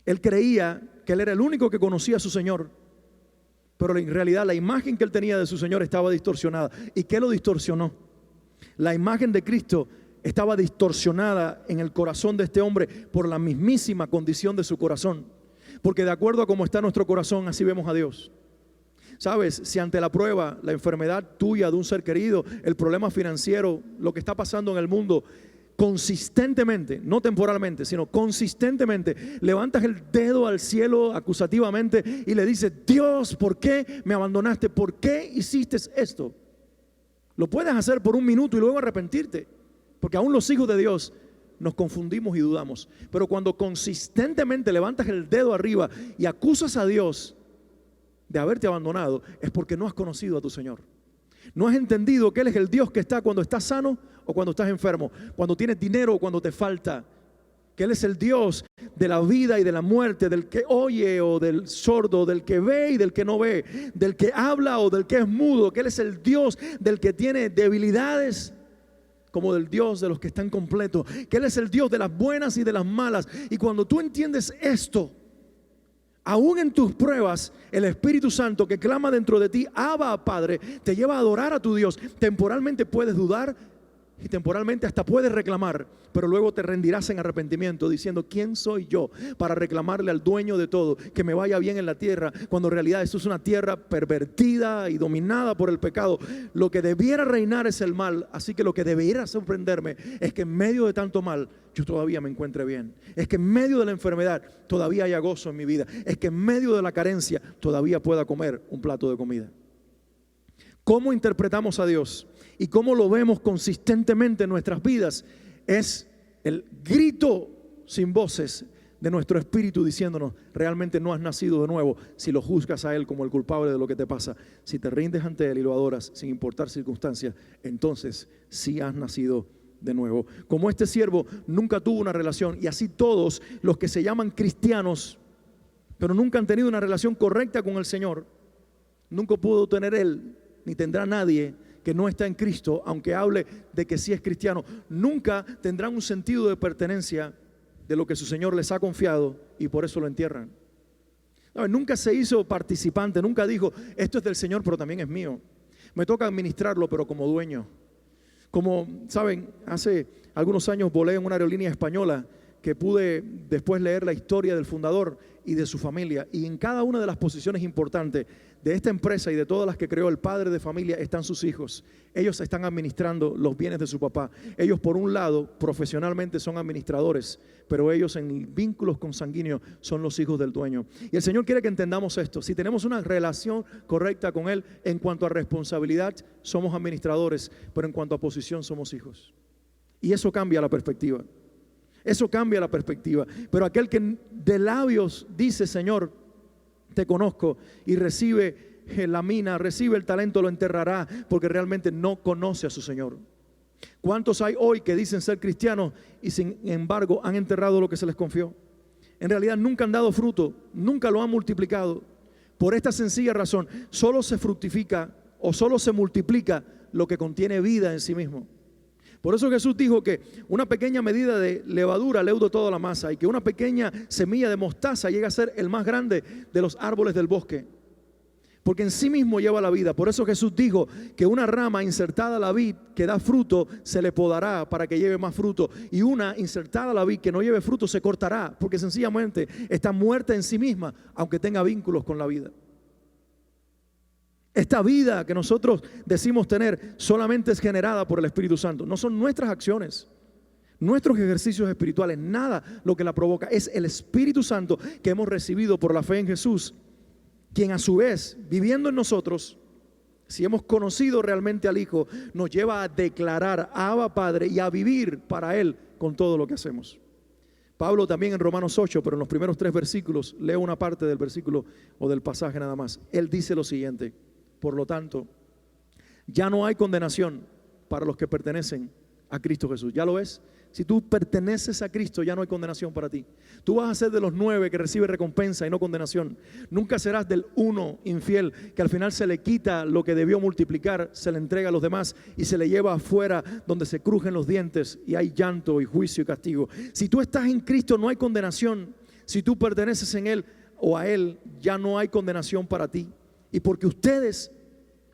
Él creía que él era el único que conocía a su Señor, pero en realidad la imagen que él tenía de su Señor estaba distorsionada. ¿Y qué lo distorsionó? La imagen de Cristo estaba distorsionada en el corazón de este hombre por la mismísima condición de su corazón. Porque de acuerdo a cómo está nuestro corazón, así vemos a Dios. Sabes, si ante la prueba, la enfermedad tuya de un ser querido, el problema financiero, lo que está pasando en el mundo, consistentemente, no temporalmente, sino consistentemente, levantas el dedo al cielo acusativamente y le dices, Dios, ¿por qué me abandonaste? ¿Por qué hiciste esto? Lo puedes hacer por un minuto y luego arrepentirte, porque aún los hijos de Dios nos confundimos y dudamos. Pero cuando consistentemente levantas el dedo arriba y acusas a Dios de haberte abandonado, es porque no has conocido a tu Señor. No has entendido que Él es el Dios que está cuando estás sano o cuando estás enfermo, cuando tienes dinero o cuando te falta. Que Él es el Dios de la vida y de la muerte, del que oye o del sordo, del que ve y del que no ve, del que habla o del que es mudo. Que Él es el Dios del que tiene debilidades como del Dios de los que están completos. Que Él es el Dios de las buenas y de las malas. Y cuando tú entiendes esto, aún en tus pruebas, el Espíritu Santo que clama dentro de ti, Abba, Padre, te lleva a adorar a tu Dios. Temporalmente puedes dudar y temporalmente hasta puedes reclamar, pero luego te rendirás en arrepentimiento diciendo, ¿quién soy yo para reclamarle al dueño de todo que me vaya bien en la tierra, cuando en realidad esto es una tierra pervertida y dominada por el pecado? Lo que debiera reinar es el mal, así que lo que debiera sorprenderme es que en medio de tanto mal yo todavía me encuentre bien. Es que en medio de la enfermedad todavía haya gozo en mi vida. Es que en medio de la carencia todavía pueda comer un plato de comida. cómo interpretamos a Dios y cómo lo vemos consistentemente en nuestras vidas es el grito sin voces de nuestro espíritu diciéndonos: realmente no has nacido de nuevo si lo juzgas a Él como el culpable de lo que te pasa. Si te rindes ante Él y lo adoras sin importar circunstancias, entonces sí has nacido de nuevo. Como este siervo nunca tuvo una relación, y así todos los que se llaman cristianos pero nunca han tenido una relación correcta con el Señor, nunca pudo tener Él, ni tendrá nadie que no está en Cristo, aunque hable de que sí es cristiano. Nunca tendrán un sentido de pertenencia de lo que su Señor les ha confiado, y por eso lo entierran. Nunca se hizo participante, nunca dijo: esto es del Señor pero también es mío, me toca administrarlo pero como dueño. Como saben, hace algunos años volé en una aerolínea española que pude después leer la historia del fundador y de su familia, y en cada una de las posiciones importantes de esta empresa y de todas las que creó el padre de familia están sus hijos. Ellos están administrando los bienes de su papá. Ellos, por un lado, profesionalmente son administradores, pero ellos en vínculos consanguíneos son los hijos del dueño. Y el Señor quiere que entendamos esto: si tenemos una relación correcta con Él, en cuanto a responsabilidad somos administradores, pero en cuanto a posición somos hijos. Y eso cambia la perspectiva. Eso cambia la perspectiva. Pero aquel que de labios dice: Señor, te conozco, y recibe la mina, recibe el talento, lo enterrará, porque realmente no conoce a su Señor. ¿Cuántos hay hoy que dicen ser cristianos y sin embargo han enterrado lo que se les confió? En realidad nunca han dado fruto, nunca lo han multiplicado. Por esta sencilla razón: solo se fructifica o solo se multiplica lo que contiene vida en sí mismo. Por eso Jesús dijo que una pequeña medida de levadura leuda toda la masa, y que una pequeña semilla de mostaza llega a ser el más grande de los árboles del bosque, porque en sí mismo lleva la vida. Por eso Jesús dijo que una rama insertada a la vid que da fruto se le podará para que lleve más fruto, y una insertada a la vid que no lleve fruto se cortará, porque sencillamente está muerta en sí misma, aunque tenga vínculos con la vida. Esta vida que nosotros decimos tener solamente es generada por el Espíritu Santo. No son nuestras acciones, nuestros ejercicios espirituales, nada lo que la provoca. Es el Espíritu Santo que hemos recibido por la fe en Jesús, quien a su vez, viviendo en nosotros, si hemos conocido realmente al Hijo, nos lleva a declarar a Abba Padre y a vivir para Él con todo lo que hacemos. Pablo también en Romanos 8, pero en los primeros 3 versículos, leo una parte del versículo o del pasaje nada más. Él dice lo siguiente: por lo tanto, ya no hay condenación para los que pertenecen a Cristo Jesús. ¿Ya lo ves? Si tú perteneces a Cristo, ya no hay condenación para ti. Tú vas a ser de los 9 que recibe recompensa y no condenación. Nunca serás del 1 infiel que al final se le quita lo que debió multiplicar, se le entrega a los demás y se le lleva afuera donde se crujen los dientes y hay llanto y juicio y castigo. Si tú estás en Cristo, no hay condenación. Si tú perteneces en Él o a Él, ya no hay condenación para ti. Y porque ustedes,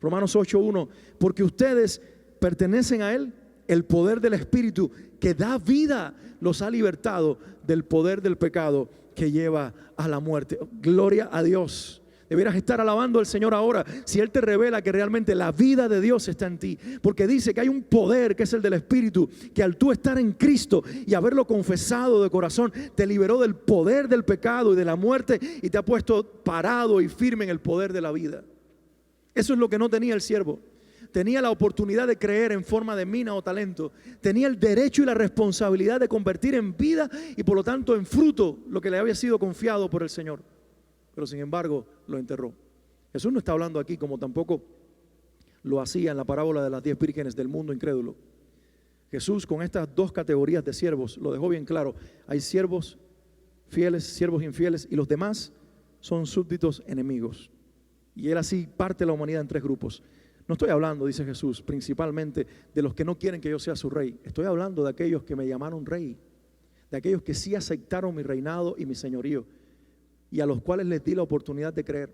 Romanos 8:1, porque ustedes pertenecen a Él, el poder del Espíritu que da vida los ha libertado del poder del pecado que lleva a la muerte. Gloria a Dios. Debieras estar alabando al Señor ahora si Él te revela que realmente la vida de Dios está en ti, porque dice que hay un poder que es el del Espíritu, que al tú estar en Cristo y haberlo confesado de corazón, te liberó del poder del pecado y de la muerte y te ha puesto parado y firme en el poder de la vida. Eso es lo que no tenía el siervo. Tenía la oportunidad de creer en forma de mina o talento, tenía el derecho y la responsabilidad de convertir en vida y por lo tanto en fruto lo que le había sido confiado por el Señor. Pero sin embargo lo enterró. Jesús no está hablando aquí, como tampoco lo hacía en la parábola de las 10 vírgenes del mundo incrédulo. Jesús, con estas 2 categorías de siervos, lo dejó bien claro: hay siervos fieles, siervos infieles, y los demás son súbditos enemigos. Y Él así parte la humanidad en 3 grupos. No estoy hablando, dice Jesús, principalmente de los que no quieren que yo sea su rey. Estoy hablando de aquellos que me llamaron rey, de aquellos que sí aceptaron mi reinado y mi señorío, y a los cuales les di la oportunidad de creer.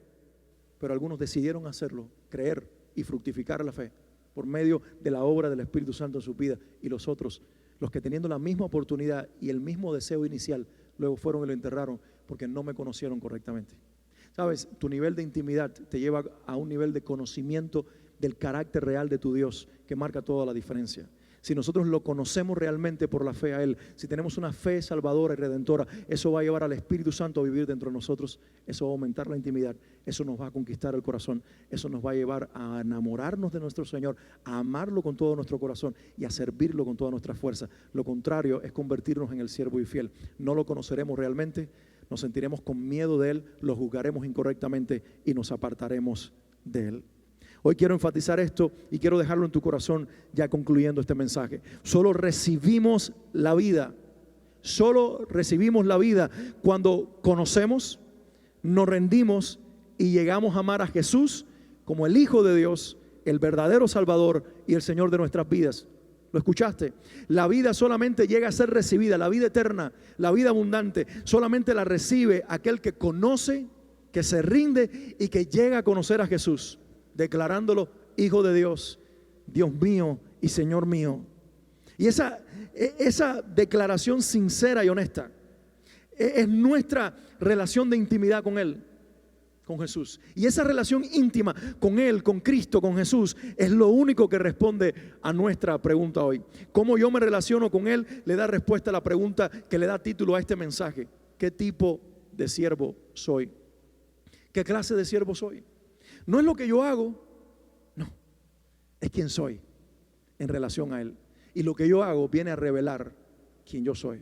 Pero algunos decidieron hacerlo, creer y fructificar la fe por medio de la obra del Espíritu Santo en su vida. Y los otros, los que teniendo la misma oportunidad y el mismo deseo inicial, luego fueron y lo enterraron porque no me conocieron correctamente. Sabes, tu nivel de intimidad te lleva a un nivel de conocimiento del carácter real de tu Dios que marca toda la diferencia. Si nosotros lo conocemos realmente por la fe a Él, si tenemos una fe salvadora y redentora, eso va a llevar al Espíritu Santo a vivir dentro de nosotros, eso va a aumentar la intimidad, eso nos va a conquistar el corazón, eso nos va a llevar a enamorarnos de nuestro Señor, a amarlo con todo nuestro corazón y a servirlo con toda nuestra fuerza. Lo contrario es convertirnos en el siervo infiel. No lo conoceremos realmente, nos sentiremos con miedo de Él, lo juzgaremos incorrectamente y nos apartaremos de Él. Hoy quiero enfatizar esto y quiero dejarlo en tu corazón ya concluyendo este mensaje. Solo recibimos la vida cuando conocemos, nos rendimos y llegamos a amar a Jesús como el Hijo de Dios, el verdadero Salvador y el Señor de nuestras vidas. ¿Lo escuchaste? La vida solamente llega a ser recibida, la vida eterna, la vida abundante, solamente la recibe aquel que conoce, que se rinde y que llega a conocer a Jesús, declarándolo Hijo de Dios, Dios mío y Señor mío. Y esa declaración sincera y honesta es nuestra relación de intimidad con Él, con Jesús. Y esa relación íntima con Él, con Cristo, con Jesús, es lo único que responde a nuestra pregunta hoy. ¿Cómo yo me relaciono con Él? Le da respuesta a la pregunta que le da título a este mensaje. ¿Qué tipo de siervo soy? ¿Qué clase de siervo soy? No es lo que yo hago, no, es quién soy en relación a Él. Y lo que yo hago viene a revelar quién yo soy.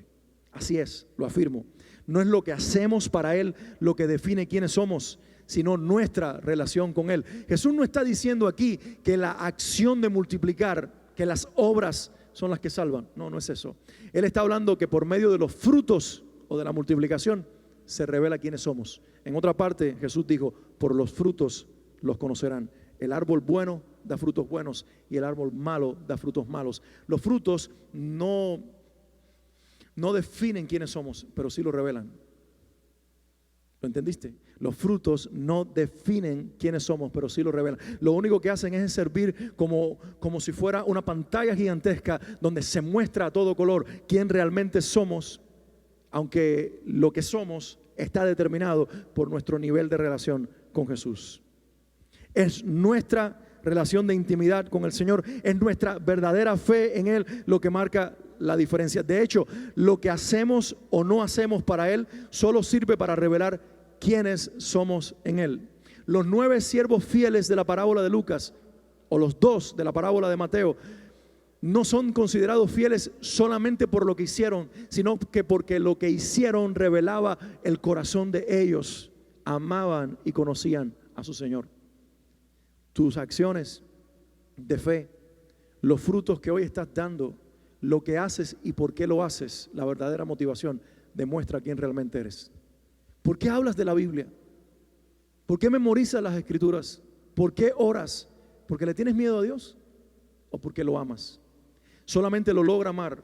Así es, lo afirmo. No es lo que hacemos para Él lo que define quiénes somos, sino nuestra relación con Él. Jesús no está diciendo aquí que la acción de multiplicar, que las obras son las que salvan. No, no es eso. Él está hablando que por medio de los frutos o de la multiplicación se revela quiénes somos. En otra parte, Jesús dijo, por los frutos los conocerán. El árbol bueno da frutos buenos y el árbol malo da frutos malos. Los frutos no definen quiénes somos, pero sí lo revelan. ¿Lo entendiste? Los frutos no definen quiénes somos, pero sí lo revelan. Lo único que hacen es servir como si fuera una pantalla gigantesca donde se muestra a todo color quién realmente somos, aunque lo que somos está determinado por nuestro nivel de relación con Jesús. Es nuestra relación de intimidad con el Señor, es nuestra verdadera fe en Él lo que marca la diferencia. De hecho, lo que hacemos o no hacemos para Él solo sirve para revelar quiénes somos en Él. Los 9 siervos fieles de la parábola de Lucas o los 2 de la parábola de Mateo no son considerados fieles solamente por lo que hicieron, sino que porque lo que hicieron revelaba el corazón de ellos. Amaban y conocían a su Señor. Tus acciones de fe, los frutos que hoy estás dando, lo que haces y por qué lo haces, la verdadera motivación demuestra quién realmente eres. ¿Por qué hablas de la Biblia? ¿Por qué memorizas las Escrituras? ¿Por qué oras? ¿Porque le tienes miedo a Dios o porque lo amas? Solamente lo logra amar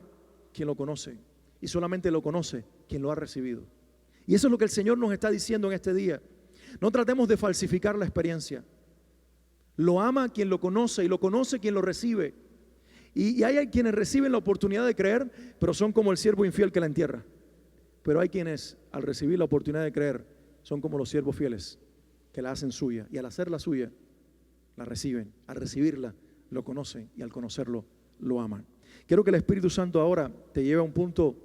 quien lo conoce, y solamente lo conoce quien lo ha recibido. Y eso es lo que el Señor nos está diciendo en este día. No tratemos de falsificar la experiencia. Lo ama quien lo conoce y lo conoce quien lo recibe. Y hay quienes reciben la oportunidad de creer, pero son como el siervo infiel que la entierra. Pero hay quienes al recibir la oportunidad de creer son como los siervos fieles que la hacen suya, y al hacerla suya la reciben. Al recibirla lo conocen y al conocerlo lo aman. Quiero que el Espíritu Santo ahora te lleve a un punto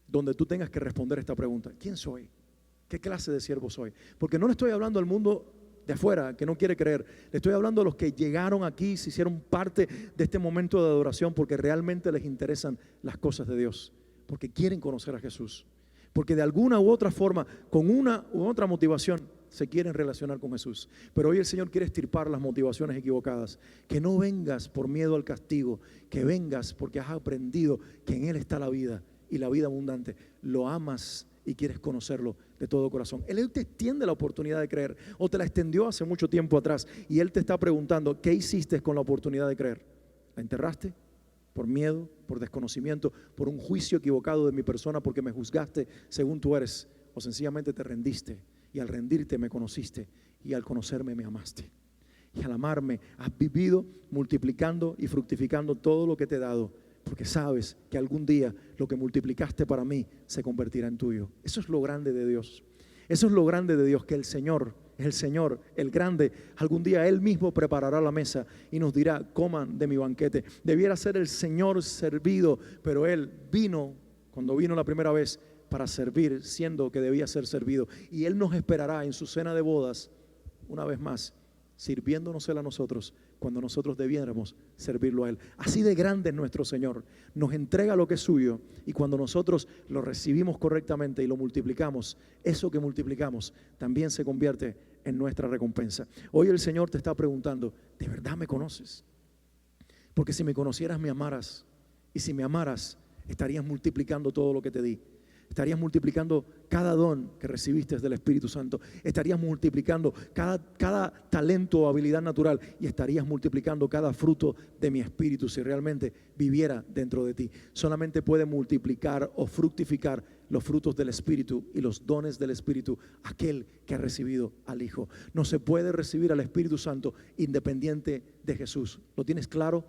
donde tú tengas que responder esta pregunta: ¿quién soy? ¿Qué clase de siervo soy? Porque no le estoy hablando al mundo de afuera que no quiere creer, le estoy hablando a los que llegaron aquí, se hicieron parte de este momento de adoración porque realmente les interesan las cosas de Dios, porque quieren conocer a Jesús, porque de alguna u otra forma, con una u otra motivación, se quieren relacionar con Jesús. Pero hoy el Señor quiere extirpar las motivaciones equivocadas. Que no vengas por miedo al castigo, que vengas porque has aprendido que en Él está la vida y la vida abundante. Lo amas y quieres conocerlo de todo corazón. Él te extiende la oportunidad de creer, o te la extendió hace mucho tiempo atrás, y Él te está preguntando: ¿qué hiciste con la oportunidad de creer? ¿La enterraste? ¿Por miedo? ¿Por desconocimiento? ¿Por un juicio equivocado de mi persona porque me juzgaste según tú eres? ¿O sencillamente te rendiste? Y al rendirte me conociste, y al conocerme me amaste, y al amarme has vivido multiplicando y fructificando todo lo que te he dado, porque sabes que algún día lo que multiplicaste para mí se convertirá en tuyo. Eso es lo grande de Dios. Eso es lo grande de Dios, que el Señor es el Señor, el grande. Algún día Él mismo preparará la mesa y nos dirá, coman de mi banquete. Debiera ser el Señor servido, pero Él vino, cuando vino la primera vez, para servir, siendo que debía ser servido. Y Él nos esperará en su cena de bodas, una vez más, sirviéndonos Él a nosotros, cuando nosotros debiéramos servirlo a Él. Así de grande es nuestro Señor. Nos entrega lo que es suyo, y cuando nosotros lo recibimos correctamente y lo multiplicamos, eso que multiplicamos también se convierte en nuestra recompensa. Hoy el Señor te está preguntando, ¿de verdad me conoces? Porque si me conocieras, me amaras. Y si me amaras, estarías multiplicando todo lo que te di. Estarías multiplicando cada don que recibiste del Espíritu Santo. Estarías multiplicando cada talento o habilidad natural. Y estarías multiplicando cada fruto de mi Espíritu si realmente viviera dentro de ti. Solamente puede multiplicar o fructificar los frutos del Espíritu y los dones del Espíritu aquel que ha recibido al Hijo. No se puede recibir al Espíritu Santo independiente de Jesús. ¿Lo tienes claro?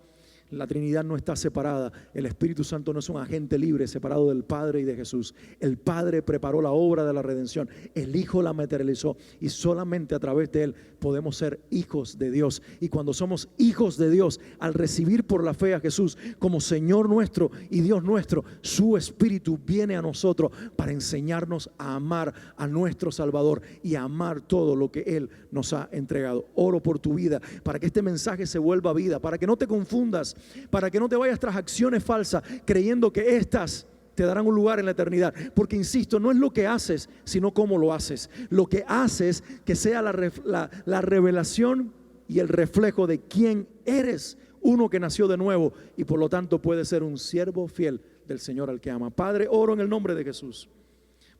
La Trinidad no está separada. El Espíritu Santo no es un agente libre separado del Padre y de Jesús. El Padre preparó la obra de la redención. El Hijo la materializó y solamente a través de Él podemos ser hijos de Dios. Y cuando somos hijos de Dios, al recibir por la fe a Jesús como Señor nuestro y Dios nuestro, su Espíritu viene a nosotros para enseñarnos a amar a nuestro Salvador y a amar todo lo que Él nos ha entregado. Oro por tu vida para que este mensaje se vuelva vida, para que no te confundas, para que no te vayas tras acciones falsas creyendo que estas te darán un lugar en la eternidad. Porque insisto, no es lo que haces, sino cómo lo haces. Lo que haces que sea la revelación y el reflejo de quién eres, uno que nació de nuevo y por lo tanto puede ser un siervo fiel del Señor al que ama. Padre, oro en el nombre de Jesús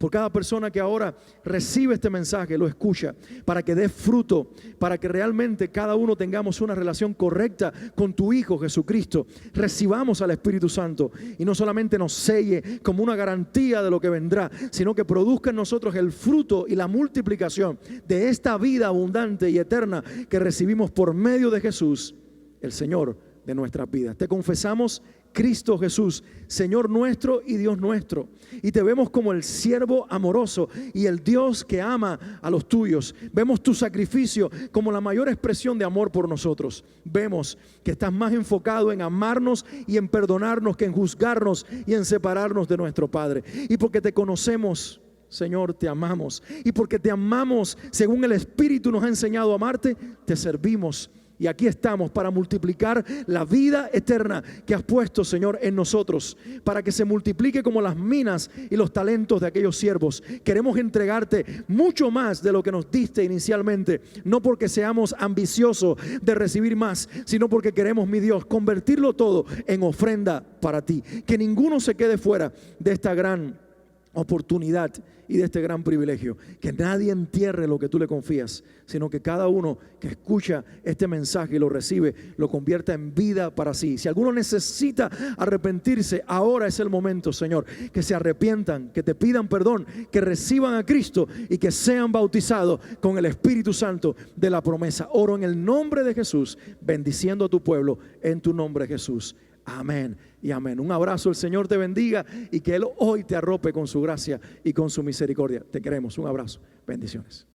por cada persona que ahora recibe este mensaje, lo escucha, para que dé fruto, para que realmente cada uno tengamos una relación correcta con tu Hijo Jesucristo. Recibamos al Espíritu Santo y no solamente nos selle como una garantía de lo que vendrá, sino que produzca en nosotros el fruto y la multiplicación de esta vida abundante y eterna que recibimos por medio de Jesús, el Señor de nuestras vidas. Te confesamos, Cristo Jesús, Señor nuestro y Dios nuestro, y te vemos como el siervo amoroso y el Dios que ama a los tuyos. Vemos tu sacrificio como la mayor expresión de amor por nosotros. Vemos que estás más enfocado en amarnos y en perdonarnos que en juzgarnos y en separarnos de nuestro Padre. Y porque te conocemos, Señor, te amamos, y porque te amamos según el Espíritu nos ha enseñado a amarte, te servimos. Y aquí estamos para multiplicar la vida eterna que has puesto, Señor, en nosotros, para que se multiplique como las minas y los talentos de aquellos siervos. Queremos entregarte mucho más de lo que nos diste inicialmente, no porque seamos ambiciosos de recibir más, sino porque queremos, mi Dios, convertirlo todo en ofrenda para ti. Que ninguno se quede fuera de esta gran oportunidad y de este gran privilegio. Que nadie entierre lo que tú le confías, sino que cada uno que escucha este mensaje y lo recibe, lo convierta en vida para sí. Si alguno necesita arrepentirse, ahora es el momento, Señor. Que se arrepientan, que te pidan perdón, que reciban a Cristo y que sean bautizados con el Espíritu Santo de la promesa. Oro en el nombre de Jesús, bendiciendo a tu pueblo en tu nombre, Jesús. Amén y amén. Un abrazo, el Señor te bendiga y que Él hoy te arrope con su gracia y con su misericordia. Te queremos, un abrazo, bendiciones.